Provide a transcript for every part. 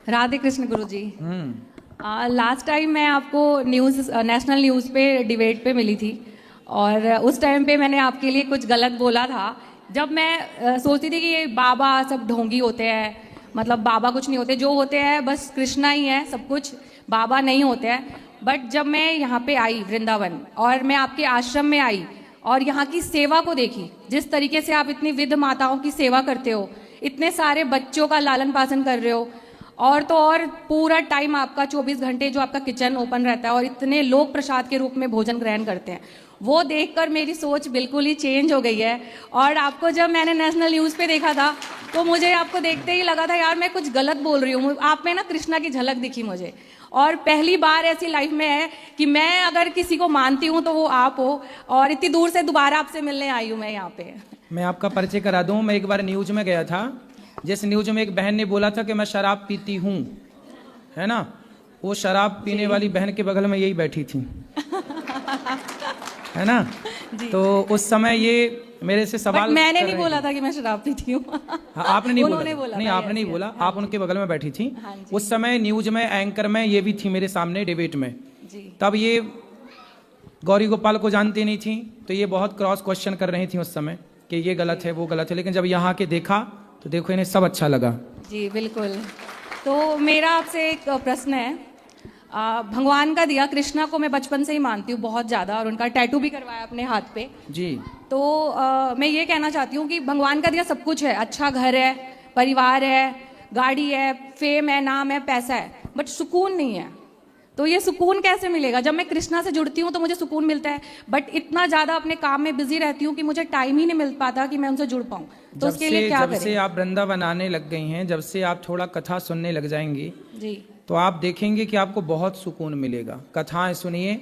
राधे कृष्ण गुरु जी। Last time मैं आपको national news पे डिबेट पे मिली थी और उस टाइम पे मैंने आपके लिए कुछ गलत बोला था। जब मैं सोचती थी कि ये बाबा सब ढोंगी होते हैं, मतलब बाबा कुछ नहीं होते, जो होते हैं बस कृष्णा ही है सब कुछ, बाबा नहीं होते हैं। बट जब मैं यहाँ पे आई वृंदावन और मैं आपके आश्रम में आई और यहाँ की सेवा को देखी, जिस तरीके से आप इतनी विधि माताओं की सेवा करते हो, इतने सारे बच्चों का लालन पालन कर रहे हो, और तो और पूरा टाइम आपका 24 घंटे जो आपका किचन ओपन रहता है और इतने लोग प्रसाद के रूप में भोजन ग्रहण करते हैं, वो देखकर मेरी सोच बिल्कुल ही चेंज हो गई है। और आपको जब मैंने नेशनल न्यूज़ पे देखा था तो मुझे आपको देखते ही लगा था यार मैं कुछ गलत बोल रही हूँ। आप में ना कृष्णा की झलक दिखी मुझे, और पहली बार ऐसी लाइफ में है कि मैं अगर किसी को मानती हूँ तो वो आप हो, और इतनी दूर से दोबारा आपसे मिलने आई हूँ मैं यहाँ पे। मैं आपका परिचय करा दूं। मैं एक बार न्यूज में गया था, जिस न्यूज में एक बहन ने बोला था कि मैं शराब पीती हूँ, है ना, वो शराब पीने वाली बहन के बगल में यही बैठी थी है ना। तो उस समय ये मेरे से सवाल मैंने नहीं बोला था कि मैं शराब पीती हूँ। हाँ, आपने नहीं बोला नहीं, आपने नहीं बोला, आप उनके बगल में बैठी थी। उस समय न्यूज में एंकर में ये भी थी मेरे सामने डिबेट में। तब ये गौरी गोपाल को जानती नहीं थी, तो ये बहुत क्रॉस क्वेश्चन कर रही थी उस समय कि ये गलत है वो गलत है, लेकिन जब यहाँ के देखा तो देखो इन्हें सब अच्छा लगा। जी बिल्कुल। तो मेरा आपसे एक प्रश्न है, भगवान का दिया, कृष्णा को मैं बचपन से ही मानती हूँ बहुत ज़्यादा, और उनका टैटू भी करवाया अपने हाथ पे जी। तो मैं ये कहना चाहती हूँ कि भगवान का दिया सब कुछ है, अच्छा घर है, परिवार है, गाड़ी है, फेम है, नाम है, पैसा है, बट सुकून नहीं है। तो ये सुकून कैसे मिलेगा? जब मैं कृष्णा से जुड़ती हूँ तो मुझे सुकून मिलता है, बट इतना ज़्यादा अपने काम में बिजी रहती हूँ कि मुझे टाइम ही नहीं मिल पाता कि मैं उनसे जुड़ पाऊँ। तो उसके लिए क्या करें? जब से आप वृंदावन आने लग गई हैं, जब से आप थोड़ा कथा सुनने लग जाएंगी जी, तो आप देखेंगे कि आपको बहुत सुकून मिलेगा। कथाएं सुनिए,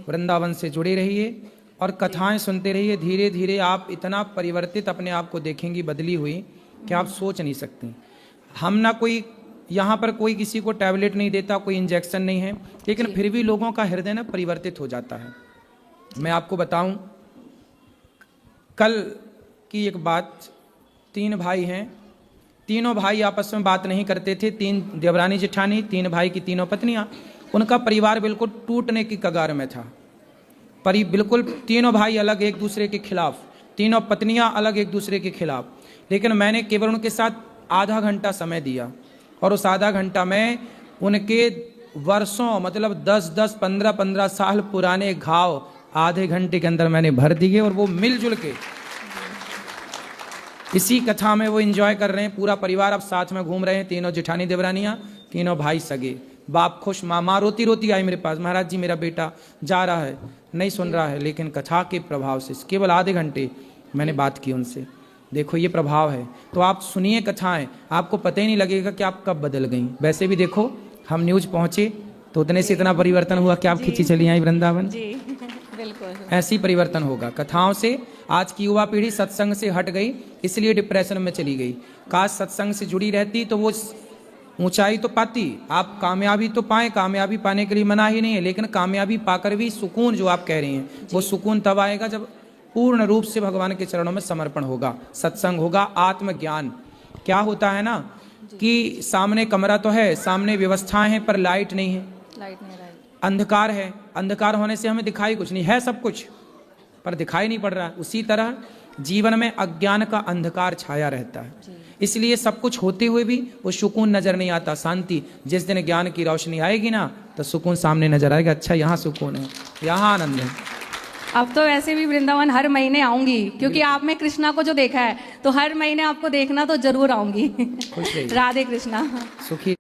वृंदावन से जुड़े रहिए और कथाएं सुनते रहिए। धीरे धीरे आप इतना परिवर्तित अपने आप को देखेंगी, बदली हुई, कि आप सोच नहीं सकती। हम ना कोई यहाँ पर कोई किसी को टैबलेट नहीं देता, कोई इंजेक्शन नहीं है, लेकिन फिर भी लोगों का हृदय ना परिवर्तित हो जाता है। मैं आपको बताऊं, कल की एक बात, 3 भाई हैं, तीनों भाई आपस में बात नहीं करते थे। 3 देवरानी जेठानी, 3 भाई की 3 पत्नियां, उनका परिवार बिल्कुल टूटने की कगार में था। बिल्कुल तीनों भाई अलग एक दूसरे के खिलाफ, तीनों पत्नियां अलग एक दूसरे के खिलाफ। लेकिन मैंने केवल उनके साथ आधा घंटा समय दिया, और उस आधा घंटा में उनके वर्षों, मतलब 10-10, 15-15 साल पुराने घाव आधे घंटे के अंदर मैंने भर दिए, और वो मिलजुल के इसी कथा में वो एंजॉय कर रहे हैं। पूरा परिवार अब साथ में घूम रहे हैं, तीनों जेठानी देवरानियां, तीनों भाई सगे। बाप खुश, माँ रोती रोती आई मेरे पास, महाराज जी मेरा बेटा जा रहा है, नहीं सुन रहा है, लेकिन कथा के प्रभाव से केवल आधे घंटे मैंने बात की उनसे। देखो ये प्रभाव है। तो आप सुनिए कथाएं, आपको पता ही नहीं लगेगा कि आप कब बदल गई। वैसे भी देखो, हम न्यूज पहुंचे तो उतने से इतना परिवर्तन हुआ कि आप खिंची चली आई वृंदावन। बिल्कुल ऐसी परिवर्तन होगा कथाओं से। आज की युवा पीढ़ी सत्संग से हट गई, इसलिए डिप्रेशन में चली गई। काश सत्संग से जुड़ी रहती तो वो ऊंचाई तो पाती। आप कामयाबी तो पाए, कामयाबी पाने के लिए मना ही नहीं है, लेकिन कामयाबी पाकर भी सुकून जो आप कह रही हैं, वो सुकून तब आएगा जब पूर्ण रूप से भगवान के चरणों में समर्पण होगा, सत्संग होगा, आत्मज्ञान। क्या होता है ना कि सामने कमरा तो है, सामने व्यवस्थाएं हैं, पर लाइट नहीं है, अंधकार है। अंधकार होने से हमें दिखाई कुछ नहीं है, सब कुछ पर दिखाई नहीं पड़ रहा है। उसी तरह जीवन में अज्ञान का अंधकार छाया रहता है, इसलिए सब कुछ होते हुए भी वो सुकून नजर नहीं आता, शांति। जिस दिन ज्ञान की रोशनी आएगी ना तो सुकून सामने नजर आएगा, अच्छा यहाँ सुकून है, यहाँ आनंद है। अब तो वैसे भी वृंदावन हर महीने आऊंगी, क्योंकि आप में कृष्णा को जो देखा है, तो हर महीने आपको देखना तो जरूर आऊंगी। राधे कृष्णा। सुखी